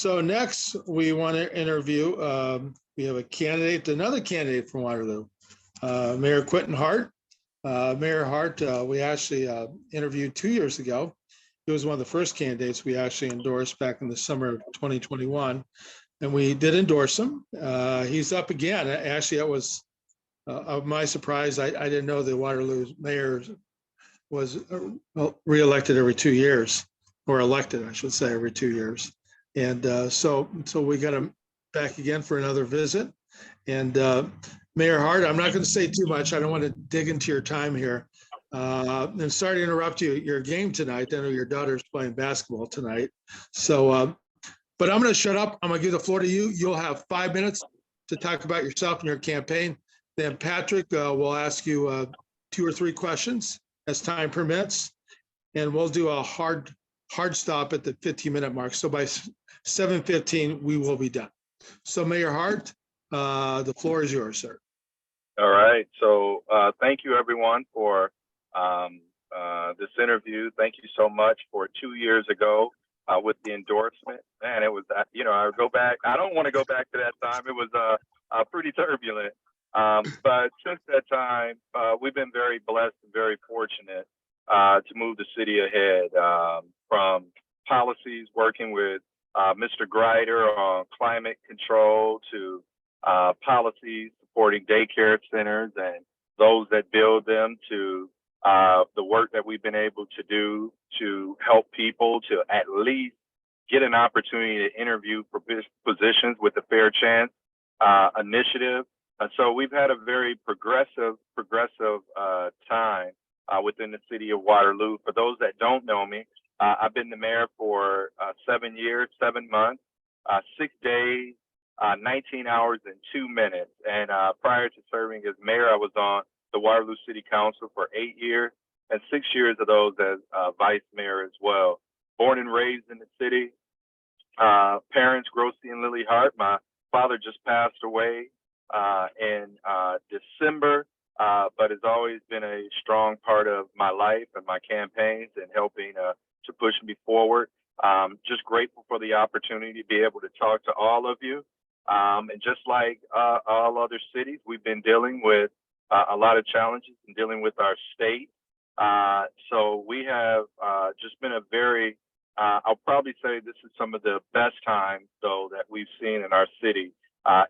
So next, we want to interview, we have another candidate from Waterloo, Mayor Quentin Hart. Mayor Hart, we actually interviewed 2 years ago. He was one of the first candidates we actually endorsed back in the summer of 2021. And we did endorse him. He's up again. Actually, that was of my surprise. I didn't know the Waterloo mayor was reelected every 2 years, or elected, I should say, every 2 years. And so we got him back again for another visit. And Mayor Hart, I'm not going to say too much. I don't want to dig into your time here. And sorry to interrupt your game tonight. I know your daughter's playing basketball tonight. So, but I'm going to shut up. I'm going to give the floor to you. You'll have 5 minutes to talk about yourself and your campaign. Then Patrick will ask you 2 or 3 questions as time permits. And we'll do a hard stop at the 15-minute mark. So by 7:15, we will be done. So Mayor Hart, the floor is yours, sir. All right. So thank you, everyone, for this interview. Thank you so much for 2 years ago with the endorsement. Man, it was, I go back. I don't want to go back to that time. It was pretty turbulent. But since that time, we've been very blessed and very fortunate to move the city ahead from policies, working with Mr. Greider on climate control to policies supporting daycare centers and those that build them, to the work that we've been able to do to help people to at least get an opportunity to interview for positions with a fair chance initiative. And so we've had a very progressive time within the city of Waterloo. For those that don't know me, I've been the mayor for 7 years, 7 months, 6 days, 19 hours and 2 minutes. And prior to serving as mayor, I was on the Waterloo City Council for 8 years, and 6 years of those as vice mayor as well. Born and raised in the city, parents Gracie and Lily Hart. My father just passed away in December, but has always been a strong part of my life and my campaigns and helping to push me forward. Just grateful for the opportunity to be able to talk to all of you. And just like all other cities, we've been dealing with a lot of challenges in dealing with our state. So we have just been a very, I'll probably say this is some of the best times, though, that we've seen in our city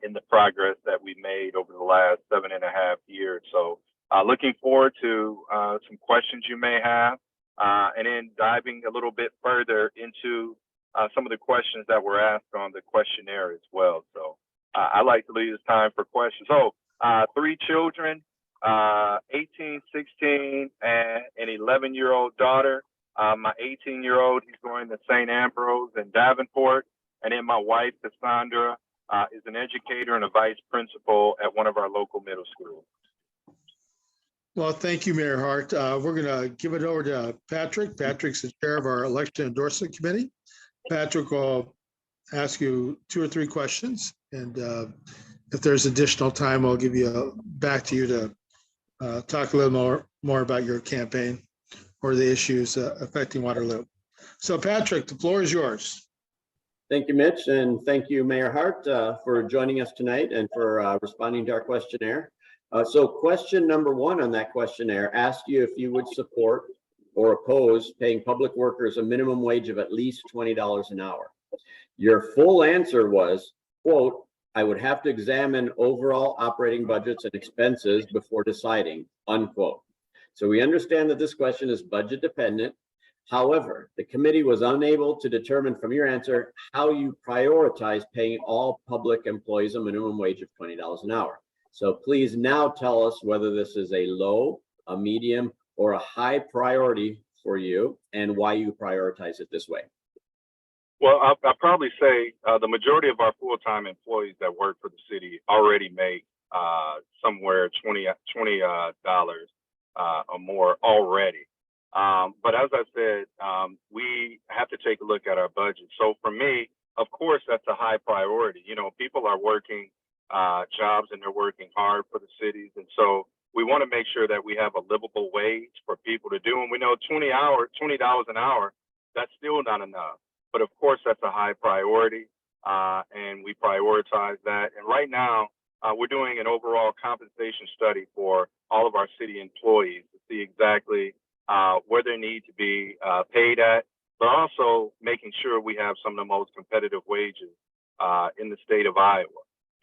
in the progress that we made over the last 7.5 years. So looking forward to some questions you may have, and then diving a little bit further into some of the questions that were asked on the questionnaire as well. So I like to leave this time for questions. So 3 children, 18, 16, and an 11-year-old daughter. My 18-year-old, he's going to St. Ambrose in Davenport. And then my wife, Cassandra, is an educator and a vice principal at one of our local middle schools. Well, thank you, Mayor Hart. We're going to give it over to Patrick. Patrick's the chair of our election endorsement committee. Patrick will ask you 2 or 3 questions, and if there's additional time, I'll give you back to you to talk a little more about your campaign or the issues affecting Waterloo. So, Patrick, the floor is yours. Thank you, Mitch, and thank you, Mayor Hart, for joining us tonight and for responding to our questionnaire. So question number 1 on that questionnaire asked you if you would support or oppose paying public workers a minimum wage of at least $20 an hour. Your full answer was, quote, "I would have to examine overall operating budgets and expenses before deciding," unquote. So we understand that this question is budget dependent. However, the committee was unable to determine from your answer how you prioritize paying all public employees a minimum wage of $20 an hour. So please now tell us whether this is a low, a medium, or a high priority for you and why you prioritize it this way. Well, I'll probably say the majority of our full-time employees that work for the city already make somewhere $20 or more already. But as I said, we have to take a look at our budget. So for me, of course, that's a high priority. You know, people are working jobs and they're working hard for the cities. And so we want to make sure that we have a livable wage for people to do. And we know $20 an hour, that's still not enough. But of course, that's a high priority. and we prioritize that. And right now, we're doing an overall compensation study for all of our city employees to see exactly where they need to be paid at, but also making sure we have some of the most competitive wages in the state of Iowa.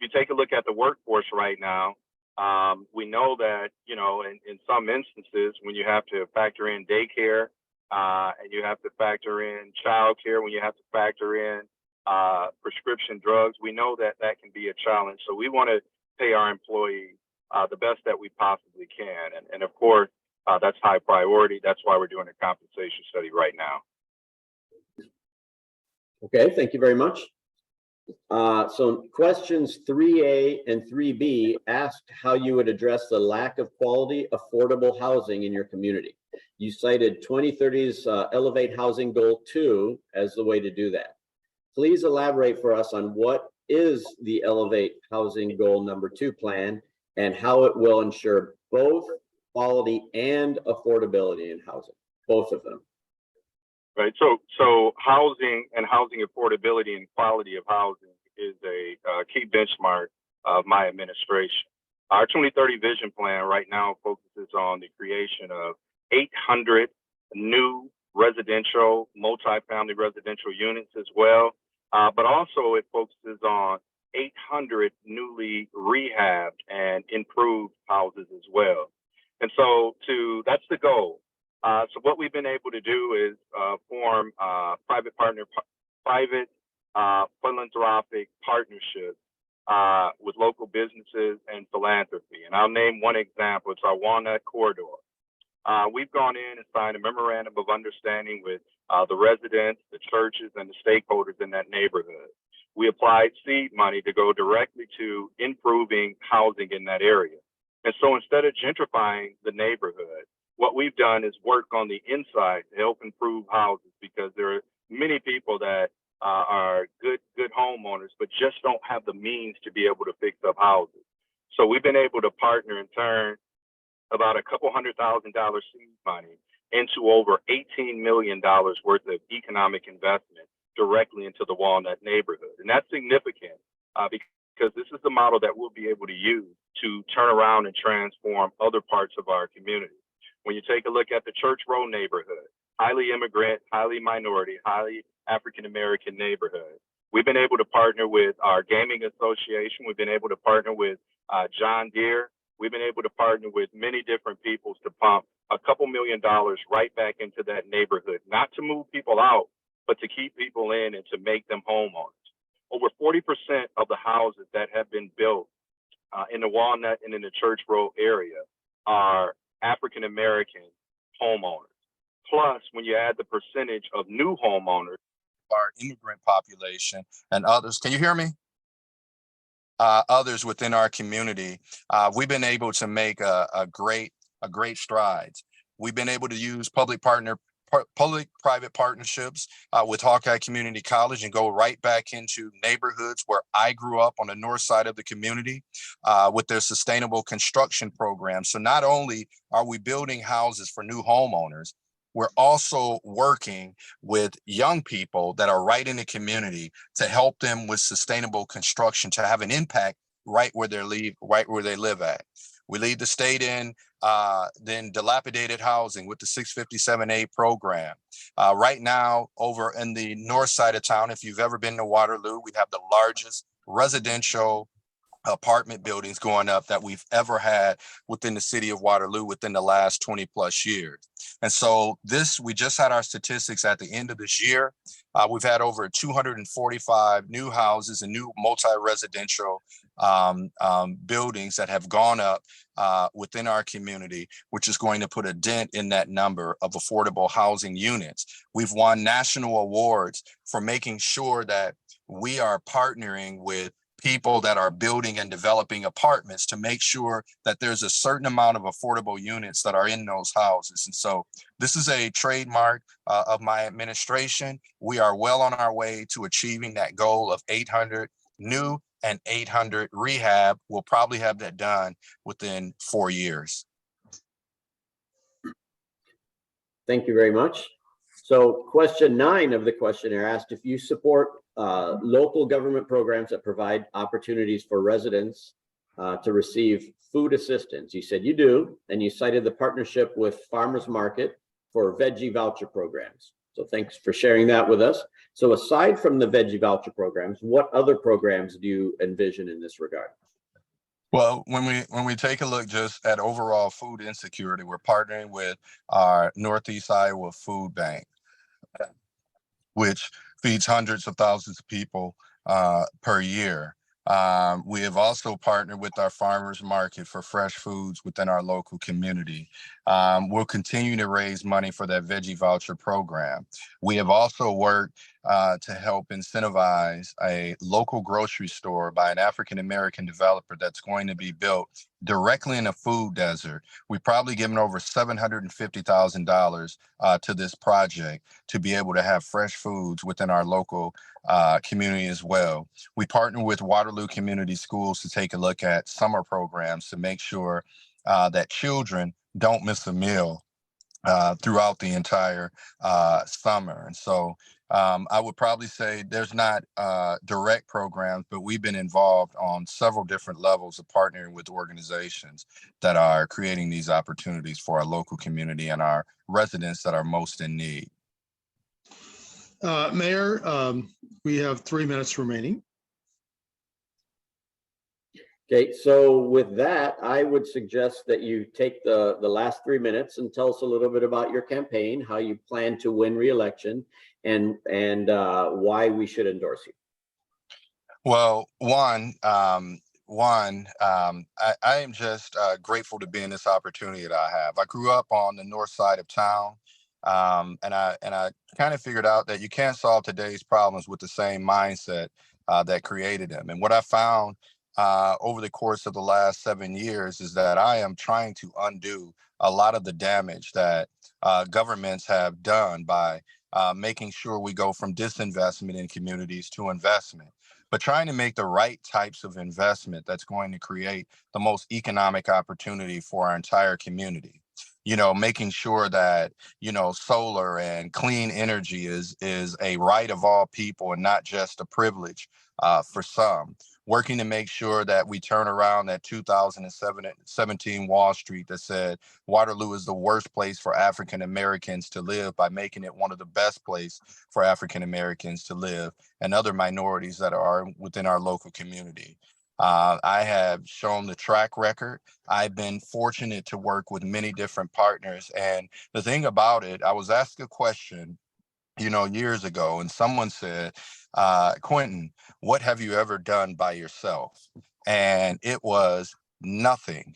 If you take a look at the workforce right now, we know that, you know, in some instances, when you have to factor in daycare and you have to factor in childcare, when you have to factor in prescription drugs, we know that that can be a challenge. So we want to pay our employees the best that we possibly can. And of course, that's high priority. That's why we're doing a compensation study right now. Okay, thank you very much. So questions 3A and 3B asked how you would address the lack of quality, affordable housing in your community. You cited 2030's Elevate Housing Goal 2 as the way to do that. Please elaborate for us on what is the Elevate Housing Goal number 2 plan and how it will ensure both quality and affordability in housing, both of them. Right. So housing and housing affordability and quality of housing is a key benchmark of my administration. Our 2030 vision plan right now focuses on the creation of 800 new residential, multifamily residential units as well. But also it focuses on 800 newly rehabbed and improved houses as well. And so that's the goal. So what we've been able to do is form private philanthropic partnerships with local businesses and philanthropy. And I'll name one example. It's our Walnut Corridor. We've gone in and signed a memorandum of understanding with the residents, the churches, and the stakeholders in that neighborhood. We applied seed money to go directly to improving housing in that area. And so instead of gentrifying the neighborhood, what we've done is work on the inside to help improve houses, because there are many people that are good homeowners, but just don't have the means to be able to fix up houses. So we've been able to partner and turn about a couple $100,000 seed money into over $18 million worth of economic investment directly into the Walnut neighborhood. And that's significant because this is the model that we'll be able to use to turn around and transform other parts of our community. When you take a look at the Church Row neighborhood, highly immigrant, highly minority, highly African-American neighborhood, we've been able to partner with our gaming association. We've been able to partner with John Deere. We've been able to partner with many different peoples to pump a couple $1 million right back into that neighborhood, not to move people out, but to keep people in and to make them homeowners. Over 40% of the houses that have been built in the Walnut and in the Church Row area are African-American homeowners. Plus, when you add the percentage of new homeowners, our immigrant population and others, can you hear me? Others within our community, we've been able to make a great strides. We've been able to use public-private partnerships with Hawkeye Community College and go right back into neighborhoods where I grew up on the north side of the community with their sustainable construction program. So not only are we building houses for new homeowners, we're also working with young people that are right in the community to help them with sustainable construction to have an impact right where they live at. We lead the state in then dilapidated housing with the 657A program. Right now, over in the north side of town, if you've ever been to Waterloo, we have the largest residential apartment buildings going up that we've ever had within the city of Waterloo within the last 20 plus years. And so we just had our statistics at the end of this year. We've had over 245 new houses and new multi-residential buildings that have gone up within our community, which is going to put a dent in that number of affordable housing units. We've won national awards for making sure that we are partnering with people that are building and developing apartments to make sure that there's a certain amount of affordable units that are in those houses. And so this is a trademark of my administration. We are well on our way to achieving that goal of 800 new and 800 rehab. We'll probably have that done within 4 years. Thank you very much. So question 9 of the questionnaire asked if you support local government programs that provide opportunities for residents to receive food assistance. You said you do, and you cited the partnership with Farmers Market for veggie voucher programs. So thanks for sharing that with us. So aside from the veggie voucher programs, what other programs do you envision in this regard? Well, when we take a look just at overall food insecurity, we're partnering with our Northeast Iowa Food Bank, which feeds hundreds of thousands of people per year. We have also partnered with our farmers market for fresh foods within our local community. We'll continue to raise money for that veggie voucher program. We have also worked to help incentivize a local grocery store by an African-American developer that's going to be built directly in a food desert. We've probably given over $750,000 to this project to be able to have fresh foods within our local community as well. We partner with Waterloo Community Schools to take a look at summer programs to make sure that children don't miss a meal throughout the entire summer. And so I would probably say there's not direct programs, but we've been involved on several different levels of partnering with organizations that are creating these opportunities for our local community and our residents that are most in need. Mayor, we have 3 minutes remaining. Okay, so with that, I would suggest that you take the last 3 minutes and tell us a little bit about your campaign, how you plan to win re-election, and why we should endorse you. Well, I am just grateful to be in this opportunity that I have. I grew up on the north side of town, and I kind of figured out that you can't solve today's problems with the same mindset that created them. And what I found over the course of the last 7 years is that I am trying to undo a lot of the damage that governments have done by making sure we go from disinvestment in communities to investment, but trying to make the right types of investment that's going to create the most economic opportunity for our entire community. You know, making sure that, you know, solar and clean energy is a right of all people and not just a privilege for some. Working to make sure that we turn around that 2017 Wall Street that said Waterloo is the worst place for African Americans to live by making it one of the best places for African Americans to live and other minorities that are within our local community. I have shown the track record. I've been fortunate to work with many different partners. And the thing about it, I was asked a question, you know, years ago, and someone said, Quentin, what have you ever done by yourself? And it was nothing.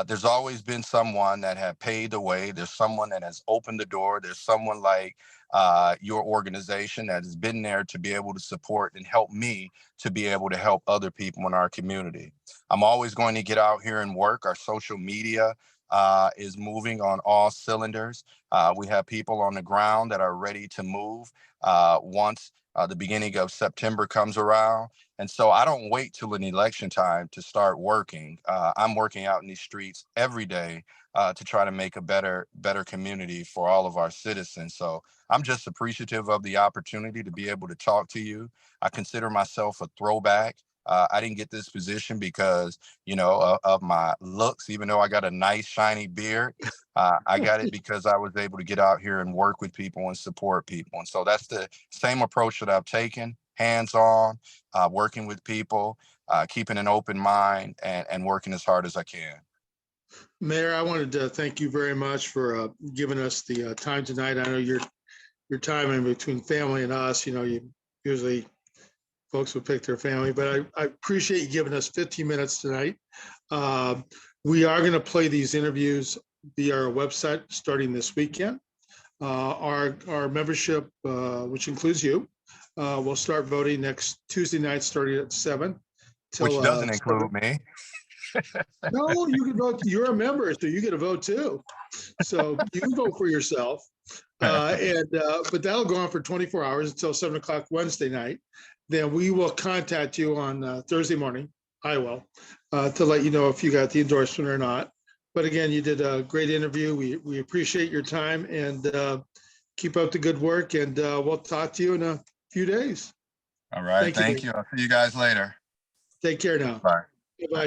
There's always been someone that had paved the way. There's someone that has opened the door. There's someone like your organization that has been there to be able to support and help me to be able to help other people in our community. I'm always going to get out here and work. Our social media is moving on all cylinders. We have people on the ground that are ready to move once the beginning of September comes around. And so I don't wait till an election time to start working. I'm working out in these streets every day to try to make a better community for all of our citizens. So I'm just appreciative of the opportunity to be able to talk to you. I consider myself a throwback. I didn't get this position because, you know, of my looks, even though I got a nice shiny beard. I got it because I was able to get out here and work with people and support people. And so that's the same approach that I've taken, hands-on, working with people, keeping an open mind and working as hard as I can. Mayor, I wanted to thank you very much for giving us the time tonight. I know your time in between family and us, you know, you usually folks would pick their family, but I appreciate you giving us 15 minutes tonight. We are going to play these interviews via our website starting this weekend. Our membership, which includes you, will start voting next Tuesday night starting at 7. Which doesn't include me. No, you can vote. You're a member, so you get a vote too. So you can vote for yourself. But that'll go on for 24 hours until 7 o'clock Wednesday night. Then we will contact you on Thursday morning. I will, to let you know if you got the endorsement or not. But again, you did a great interview. We appreciate your time and keep up the good work. And we'll talk to you in a few days. All right. Thank you. Thank you. I'll see you guys later. Take care now. Bye. Bye.